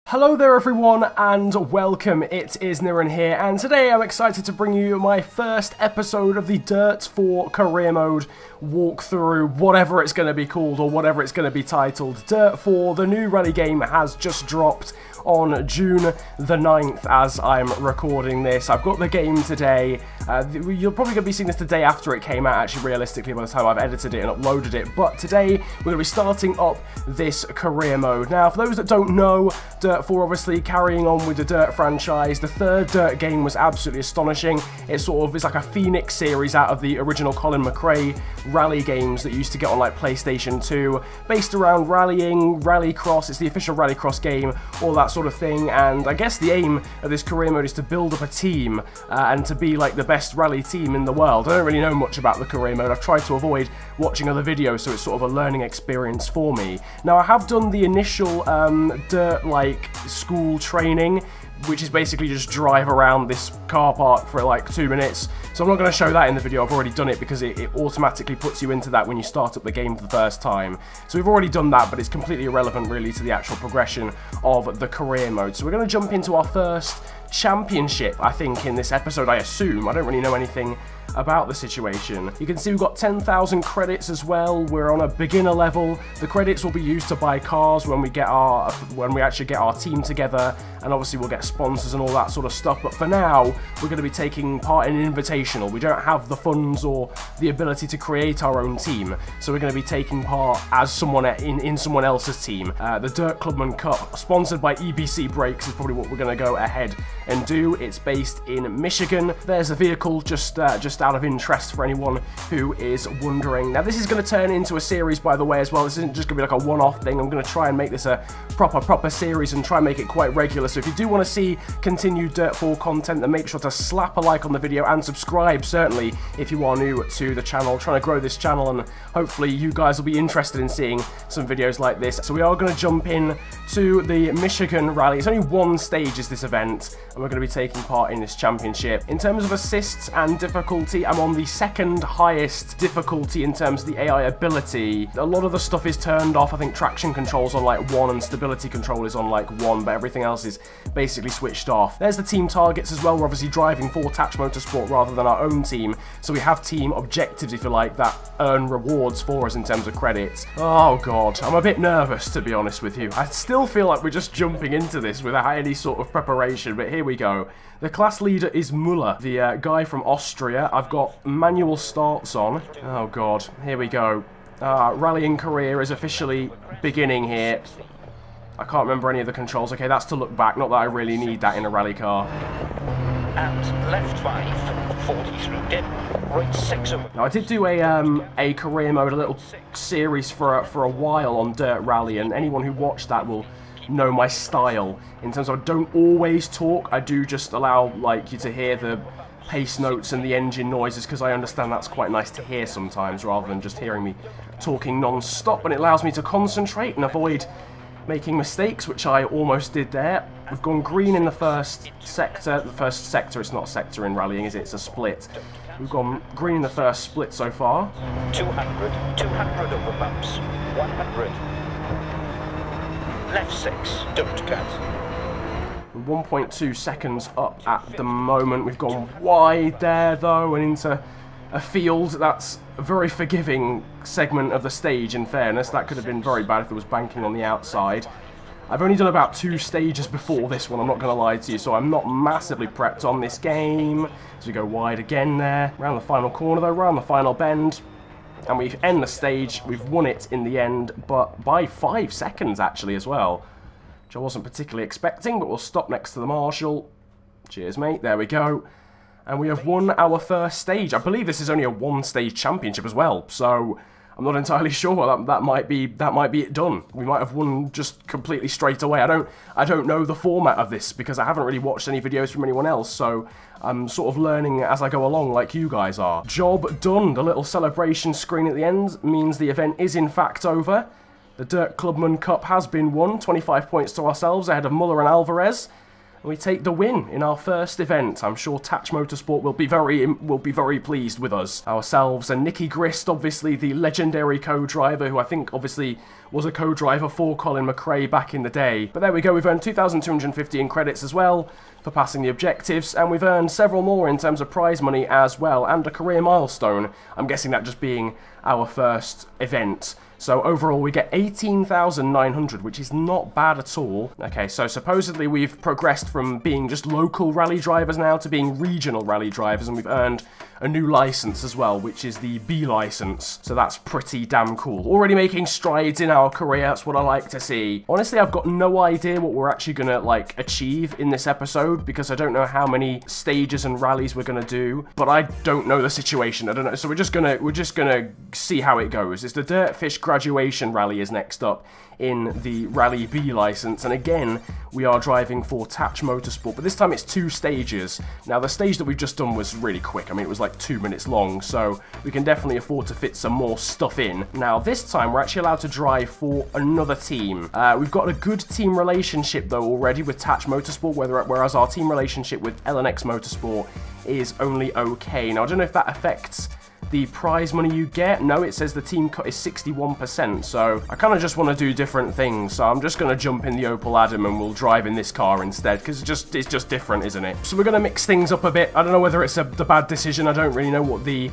Hello there everyone and welcome, it is Niran here, and today I'm excited to bring you my first episode of the Dirt 4 career mode walkthrough, whatever it's going to be called or whatever it's going to be titled. Dirt 4, the new rally game, has just dropped on June the 9th as I'm recording this. I've got the game today. You're probably going to be seeing this the day after it came out, actually, realistically, by the time I've edited it and uploaded it. But today, we're going to be starting up this career mode. Now, for those that don't know, Dirt 4, obviously, carrying on with the Dirt franchise, the third Dirt game was absolutely astonishing. It's like a phoenix series out of the original Colin McRae rally games that you used to get on, like, PlayStation 2, based around rallying, rallycross. It's the official rallycross game, all that sort of thing, and I guess the aim of this career mode is to build up a team and to be like the best rally team in the world. I don't really know much about the career mode. I've tried to avoid watching other videos, so it's sort of a learning experience for me. Now, I have done the initial Dirt like school training, which is basically just drive around this car park for like 2 minutes. So I'm not going to show that in the video, I've already done it because it automatically puts you into that when you start up the game for the first time. So we've already done that, but it's completely irrelevant really to the actual progression of the career mode. So we're going to jump into our first championship, I think, in this episode, I assume. I don't really know anything about the situation. You can see we've got 10,000 credits as well. We're on a beginner level. The credits will be used to buy cars when we actually get our team together, and obviously we'll get sponsors and all that sort of stuff. But for now, we're going to be taking part in an invitational. We don't have the funds or the ability to create our own team, so we're going to be taking part as someone in someone else's team. The Dirt Clubman Cup, sponsored by EBC Brakes, is probably what we're going to go ahead and do. It's based in Michigan. There's a vehicle just out of interest for anyone who is wondering. Now, this is going to turn into a series, by the way, as well. This isn't just going to be like a one-off thing. I'm going to try and make this a proper series and try and make it quite regular. So if you do want to see continued Dirt 4 content, then make sure to slap a like on the video and subscribe, certainly, if you are new to the channel. I'm trying to grow this channel, and hopefully you guys will be interested in seeing some videos like this. So we are going to jump in to the Michigan Rally. It's only one stage is this event, and we're going to be taking part in this championship. In terms of assists and difficulty, I'm on the second highest difficulty in terms of the AI ability. A lot of the stuff is turned off. I think traction control's on like 1 and stability control is on like 1, but everything else is basically switched off. There's the team targets as well. We're obviously driving for Tatch Motorsport rather than our own team, so we have team objectives, if you like, that earn rewards for us in terms of credits. Oh god, I'm a bit nervous, to be honest with you. I still feel like we're just jumping into this without any sort of preparation, but here we go. The class leader is Muller, the guy from Austria. I've got manual starts on. Oh god, here we go. Rallying career is officially beginning here. I can't remember any of the controls. Okay, that's to look back. Not that I really need that in a rally car. And left 5, 40 through dip, right 6 over. Now, I did do a career mode, a little series for a while on Dirt Rally, and anyone who watched that will know my style in terms of I don't always talk. I do just allow like you to hear the pace notes and the engine noises, because I understand that's quite nice to hear sometimes rather than just hearing me talking non-stop, and it allows me to concentrate and avoid making mistakes, which I almost did there. We've gone green in the first sector. The first sector, it's not a sector in rallying, is it? It's a split. We've gone green in the first split so far. 200 over bumps, 100. Left 6, don't cut. 1.2 seconds up at the moment. We've gone wide there, though, and into a field that's a very forgiving segment of the stage, in fairness. That could have been very bad if it was banking on the outside. I've only done about 2 stages before this one, I'm not going to lie to you, so I'm not massively prepped on this game. So we go wide again there. Round the final corner, though, round the final bend. And we end the stage. We've won it in the end, but by 5 seconds, actually, as well. Which I wasn't particularly expecting, but we'll stop next to the marshal. Cheers, mate. There we go. And we have won our first stage. I believe this is only a 1-stage championship as well, so I'm not entirely sure. That might be it done. We might have won just completely straight away. I don't know the format of this because I haven't really watched any videos from anyone else, so I'm sort of learning as I go along, like you guys are. Job done. The little celebration screen at the end means the event is in fact over. The Dirt Clubman Cup has been won. 25 points to ourselves ahead of Muller and Alvarez. we take the win in our first event. I'm sure Tatch Motorsport will be very pleased with us. Ourselves and Nicky Grist, obviously the legendary co-driver, who I think obviously was a co-driver for Colin McRae back in the day. But there we go, we've earned 2,250 in credits as well for passing the objectives, and we've earned several more in terms of prize money as well, and a career milestone. I'm guessing that just being our first event. So overall we get 18,900, which is not bad at all. Okay, so supposedly we've progressed from being just local rally drivers now to being regional rally drivers, and we've earned a new license as well, which is the B license. So that's pretty damn cool. Already making strides in our career, that's what I like to see. Honestly, I've got no idea what we're actually gonna like achieve in this episode, because I don't know how many stages and rallies we're gonna do, but I don't know the situation. I don't know, so we're just gonna see how it goes. It's the DirtFish graduation rally is next up in the Rally B license, and again we are driving for Tatch Motorsport, but this time it's 2 stages. Now the stage that we've just done was really quick. I mean, it was like 2 minutes long, so we can definitely afford to fit some more stuff in. Now this time we're actually allowed to drive for another team. We've got a good team relationship though already with Tatch Motorsport, whereas our team relationship with LNX Motorsport is only okay. Now I don't know if that affects the prize money you get. No, it says the team cut is 61%, so I kind of just want to do different things, so I'm just going to jump in the Opel Adam and we'll drive in this car instead, because it's just different, isn't it? So we're going to mix things up a bit. I don't know whether it's the bad decision. I don't really know what the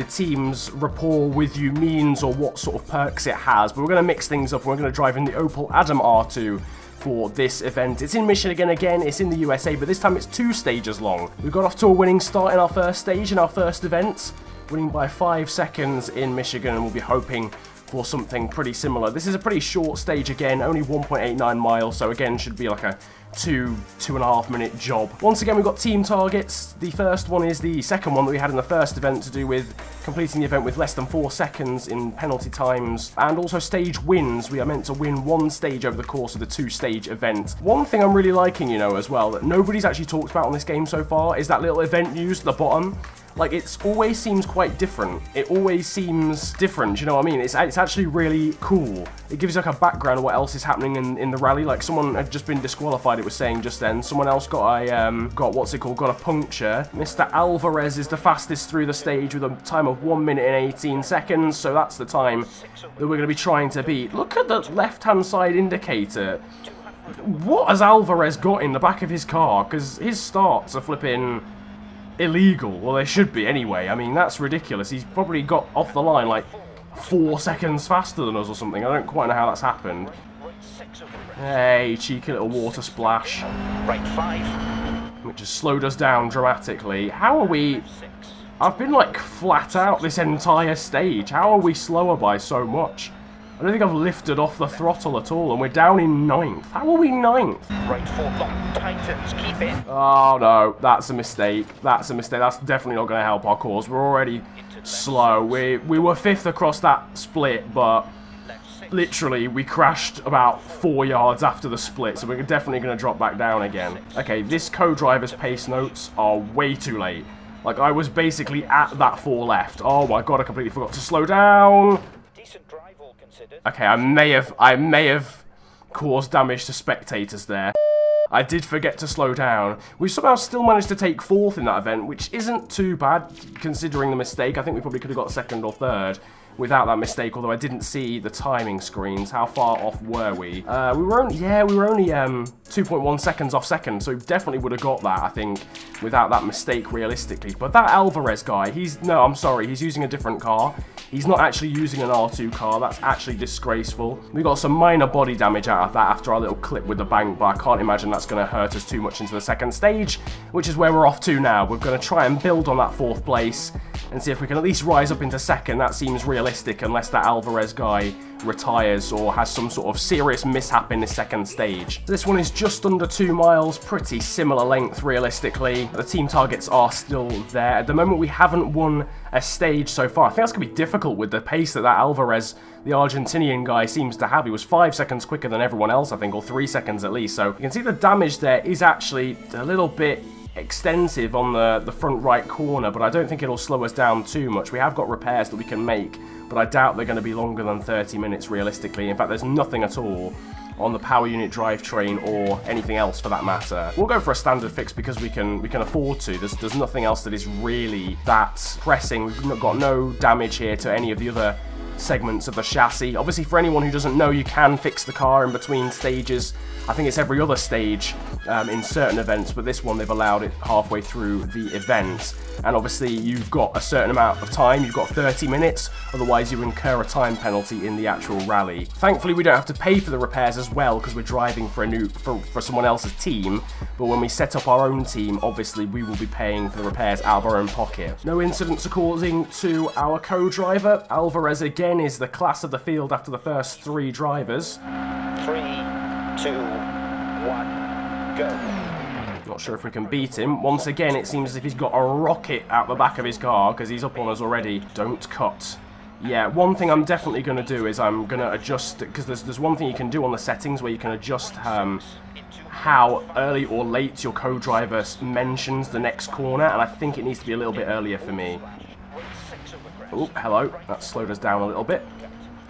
team's rapport with you means or what sort of perks it has, but we're going to mix things up and we're going to drive in the Opel Adam R2 for this event. It's in Michigan again, it's in the USA, but this time it's 2 stages long. We got off to a winning start in our first stage, in our first event, winning by 5 seconds in Michigan, and we'll be hoping for something pretty similar. This is a pretty short stage again, only 1.89 miles, so again should be like a 2.5 minute job. Once again, we've got team targets. The first one is the second one that we had in the first event, to do with completing the event with less than 4 seconds in penalty times, and also stage wins. We are meant to win 1 stage over the course of the 2-stage event. One thing I'm really liking, you know, as well, that nobody's actually talked about on this game so far, is that little event news at the bottom. Like, it always seems quite different. It always seems different, you know what I mean? It's actually really cool. It gives like a background of what else is happening in the rally. Like, someone had just been disqualified, it was saying just then. Someone else got a puncture. Mr. Alvarez is the fastest through the stage with a time of 1 minute and 18 seconds, so that's the time that we're going to be trying to beat. Look at the left-hand side indicator. What has Alvarez got in the back of his car? Because his starts are flipping illegal. Well, they should be anyway. I mean, that's ridiculous. He's probably got off the line like 4 seconds faster than us or something. I don't quite know how that's happened. Hey, cheeky little water splash. Right 5. Which has slowed us down dramatically. How are we... I've been like flat out this entire stage. How are we slower by so much? I don't think I've lifted off the throttle at all, and we're down in 9th. How are we 9th? Right 4 long tightens, keep in. Oh no, that's a mistake. That's a mistake. That's definitely not going to help our cause. We're already slow. We were 5th across that split, but literally we crashed about 4 yards after the split, so we're definitely going to drop back down again. Okay, this co-driver's pace notes are way too late. Like, I was basically at that 4 left. Oh my god, I completely forgot to slow down. Okay, I may have caused damage to spectators there. I did forget to slow down. We somehow still managed to take 4th in that event, which isn't too bad considering the mistake. I think we probably could have got 2nd or 3rd without that mistake, although I didn't see the timing screens. How far off were we? We were only 2.1 seconds off 2nd, so we definitely would have got that, I think, without that mistake realistically. But that Alvarez guy, no, I'm sorry, he's using a different car. He's not actually using an R2 car. That's actually disgraceful. We got some minor body damage out of that after our little clip with the bank, but I can't imagine that's going to hurt us too much into the 2nd stage, which is where we're off to now. We're going to try and build on that 4th place and see if we can at least rise up into 2nd. That seems realistic unless that Alvarez guy retires or has some sort of serious mishap in the 2nd stage. This one is just under 2 miles, pretty similar length realistically. The team targets are still there. At the moment we haven't won a stage so far. I think that's going to be difficult with the pace that Alvarez, the Argentinian guy, seems to have. He was 5 seconds quicker than everyone else, I think, or 3 seconds at least. So you can see the damage there is actually a little bit extensive on the front right corner, but I don't think it'll slow us down too much. We have got repairs that we can make, but I doubt they're going to be longer than 30 minutes realistically. In fact, there's nothing at all on the power unit drivetrain or anything else for that matter. We'll go for a standard fix because we can afford to. There's nothing else that is really that pressing. We've got no damage here to any of the other segments of the chassis. Obviously, for anyone who doesn't know, you can fix the car in between stages. I think it's every other stage in certain events, but this one they've allowed it halfway through the event. And obviously you've got a certain amount of time, you've got 30 minutes, otherwise you incur a time penalty in the actual rally. Thankfully we don't have to pay for the repairs as well because we're driving for for someone else's team, but when we set up our own team, obviously we will be paying for the repairs out of our own pocket. No incidents according to our co-driver. Alvarez again is the class of the field after the first 3 drivers. 3, 2, 1, go. Not sure if we can beat him. Once again, it seems as if he's got a rocket out the back of his car because he's up on us already. Don't cut. Yeah, one thing I'm definitely going to do is I'm going to adjust, because there's one thing you can do on the settings where you can adjust how early or late your co-driver mentions the next corner, and I think it needs to be a little bit earlier for me. Oh, hello. That slowed us down a little bit.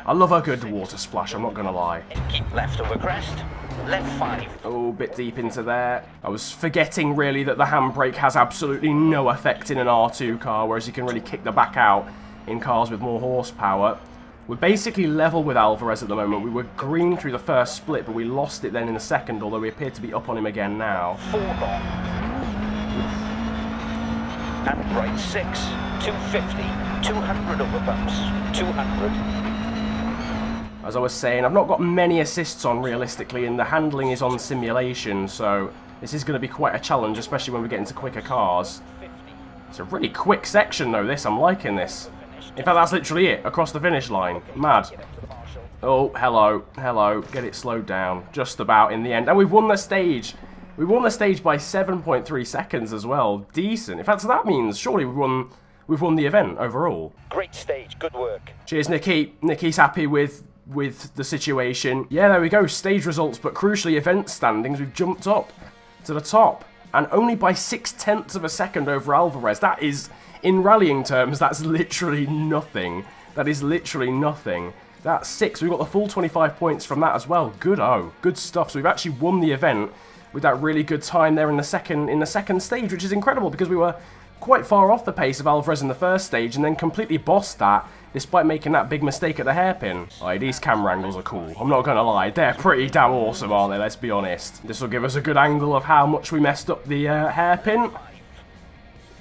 I love a good water splash, I'm not going to lie. Keep left over crest. Left 5. Oh, bit deep into there. I was forgetting really that the handbrake has absolutely no effect in an R2 car, whereas you can really kick the back out in cars with more horsepower. We're basically level with Alvarez at the moment. We were green through the first split, but we lost it then in the second, although we appear to be up on him again now. 4 gone. And right 6. 250. 200 over bumps. 200. As I was saying, I've not got many assists on realistically, and the handling is on simulation, so this is going to be quite a challenge, especially when we get into quicker cars. It's a really quick section though, this. I'm liking this. In fact, that's literally it, across the finish line. Mad. Oh, hello, hello. Get it slowed down. Just about in the end. And we've won the stage. We won the stage by 7.3 seconds as well. Decent. In fact, so that means surely we've won the event overall. Great stage. Good work. Cheers, Nicky. Nicky's happy with the situation. Yeah, there we go, stage results, but crucially event standings, we've jumped up to the top, and only by 0.6 of a second over Alvarez. That is, in rallying terms, that's literally nothing. That is literally nothing. That's 6, we've got the full 25 points from that as well. Good stuff. So we've actually won the event with that really good time there in the second stage, which is incredible because we were quite far off the pace of Alvarez in the first stage and then completely bossed that despite making that big mistake at the hairpin. Alright, these camera angles are cool. I'm not going to lie. They're pretty damn awesome, aren't they? Let's be honest. This will give us a good angle of how much we messed up the hairpin.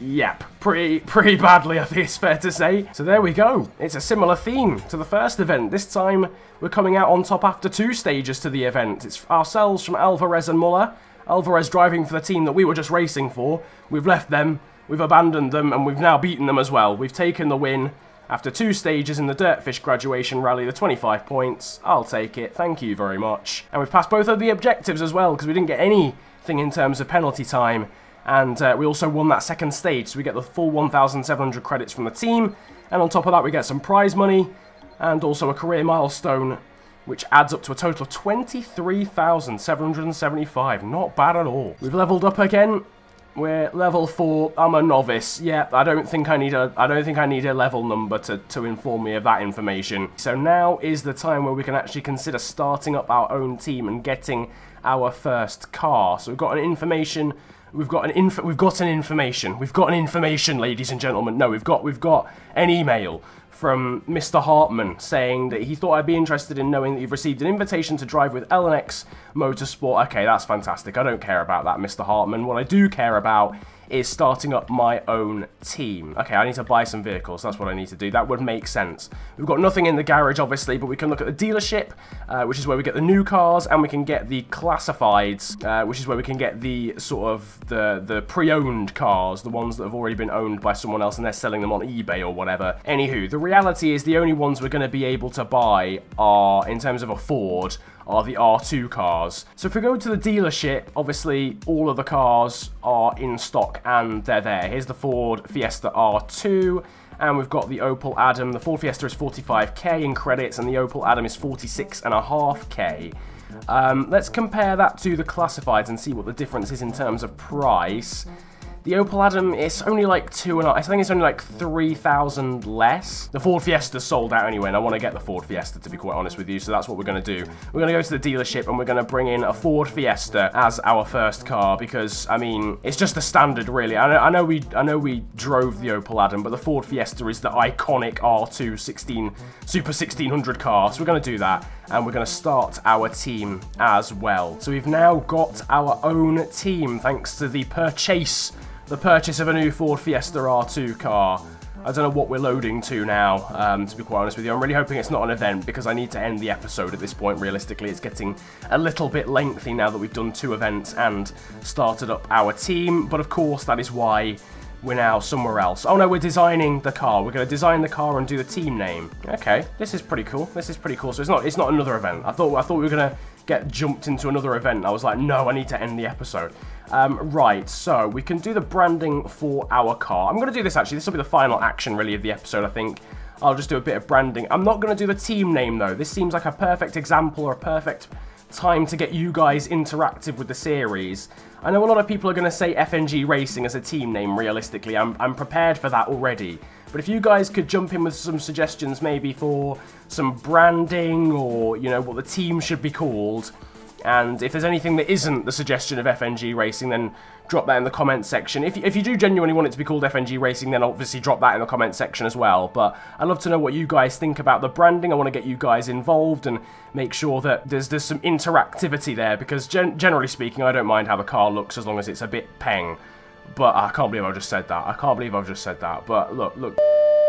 Yep, pretty badly, I think it's fair to say. So there we go. It's a similar theme to the first event. This time, we're coming out on top after 2 stages to the event. It's ourselves from Alvarez and Muller. Alvarez driving for the team that we were just racing for. We've left them, we've abandoned them, and we've now beaten them as well. We've taken the win after 2 stages in the DirtFish graduation rally, the 25 points. I'll take it, thank you very much. And we've passed both of the objectives as well, because we didn't get anything in terms of penalty time. And we also won that second stage, so we get the full 1,700 credits from the team. And on top of that, we get some prize money and also a career milestone, which adds up to a total of 23,775. Not bad at all. We've leveled up again. We're level 4. I'm a novice. Yeah, I don't think I need a level number to inform me of that information. So now is the time where we can actually consider starting up our own team and getting our first car. So we've got an information. We've got an information, ladies and gentlemen. No, we've got an email from Mr. Hartman saying that he thought I'd be interested in knowing that you've received an invitation to drive with L&X Motorsport. Okay, that's fantastic. I don't care about that, Mr. Hartman. What I do care about is starting up my own team. Okay, I need to buy some vehicles. That's what I need to do. That would make sense. We've got nothing in the garage, obviously, but we can look at the dealership, which is where we get the new cars, and we can get the classifieds, which is where we can get the sort of the pre-owned cars, the ones that have already been owned by someone else and they're selling them on eBay or whatever. Anywho, the reality is the only ones we're going to be able to buy are, in terms of a Ford, are the R2 cars. So if we go to the dealership, obviously all of the cars are in stock and they're there. Here's the Ford Fiesta R2, and we've got the Opel Adam. The Ford Fiesta is 45k in credits and the Opel Adam is 46.5k. Let's compare that to the classifieds and see what the difference is in terms of price. The Opel Adam, it's only like I think it's only like 3,000 less. The Ford Fiesta's sold out anyway, and I want to get the Ford Fiesta, to be quite honest with you, so that's what we're going to do. We're going to go to the dealership, and we're going to bring in a Ford Fiesta as our first car, because, I mean, it's just the standard, really. I know we drove the Opel Adam, but the Ford Fiesta is the iconic R2 Super 1600 car, so we're going to do that, and we're going to start our team as well. So we've now got our own team, thanks to the purchase of a new Ford Fiesta R2 car. I don't know what we're loading to now, to be quite honest with you. I'm really hoping it's not an event, because I need to end the episode at this point. Realistically, it's getting a little bit lengthy now that we've done 2 events and started up our team. But of course, that is why we're now somewhere else. Oh no, we're designing the car. We're going to design the car and do the team name. Okay, this is pretty cool. This is pretty cool. So it's not another event. I thought we were going to get jumped into another event. I was like, no, I need to end the episode. Right, so we can do the branding for our car. I'm going to do this, actually. This will be the final action, really, of the episode, I think. I'll just do a bit of branding. I'm not going to do the team name, though. This seems like a perfect example or a perfect time to get you guys interactive with the series. I know a lot of people are going to say FNG Racing as a team name, realistically. I'm prepared for that already. But if you guys could jump in with some suggestions maybe for some branding or, you know, what the team should be called. And if there's anything that isn't the suggestion of FNG Racing, then drop that in the comments section. If you do genuinely want it to be called FNG Racing, then obviously drop that in the comments section as well. But I'd love to know what you guys think about the branding. I want to get you guys involved and make sure that there's some interactivity there, because generally speaking, I don't mind how the car looks as long as it's a bit peng. But I can't believe I've just said that. I can't believe I've just said that. But look.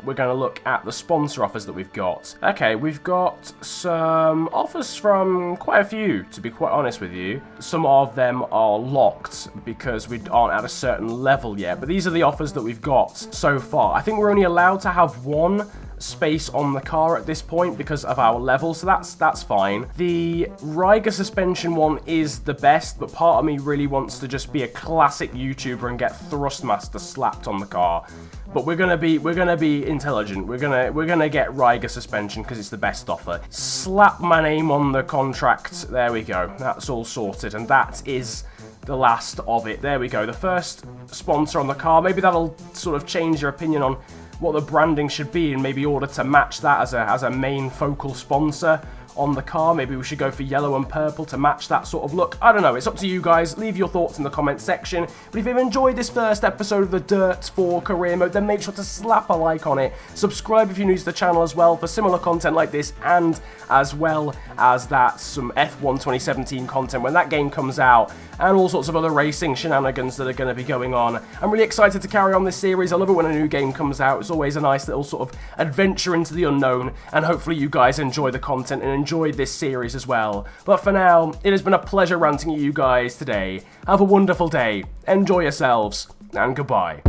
We're going to look at the sponsor offers that we've got. Okay, we've got some offers from quite a few, to be quite honest with you. Some of them are locked because we aren't at a certain level yet. But these are the offers that we've got so far. I think we're only allowed to have 1 space on the car at this point because of our level, so that's fine. The Riga suspension one is the best, but part of me really wants to just be a classic YouTuber and get Thrustmaster slapped on the car. But we're gonna be intelligent. We're gonna get Riga suspension because it's the best offer. Slap my name on the contract. There we go. That's all sorted, and that is the last of it. There we go. The first sponsor on the car. Maybe that'll sort of change your opinion on what the branding should be, and maybe order to match that as a main focal sponsor on the car. Maybe we should go for yellow and purple to match that sort of look. I don't know, it's up to you guys. Leave your thoughts in the comments section. But if you've enjoyed this first episode of the Dirt 4 career mode, then make sure to slap a like on it. Subscribe if you're new to the channel as well for similar content like this, and as well as that some F1 2017 content when that game comes out, and all sorts of other racing shenanigans that are going to be going on. I'm really excited to carry on this series. I love it when a new game comes out. It's always a nice little sort of adventure into the unknown, and hopefully you guys enjoy the content and enjoy this series as well. But for now, it has been a pleasure ranting at you guys today. Have a wonderful day, enjoy yourselves, and goodbye.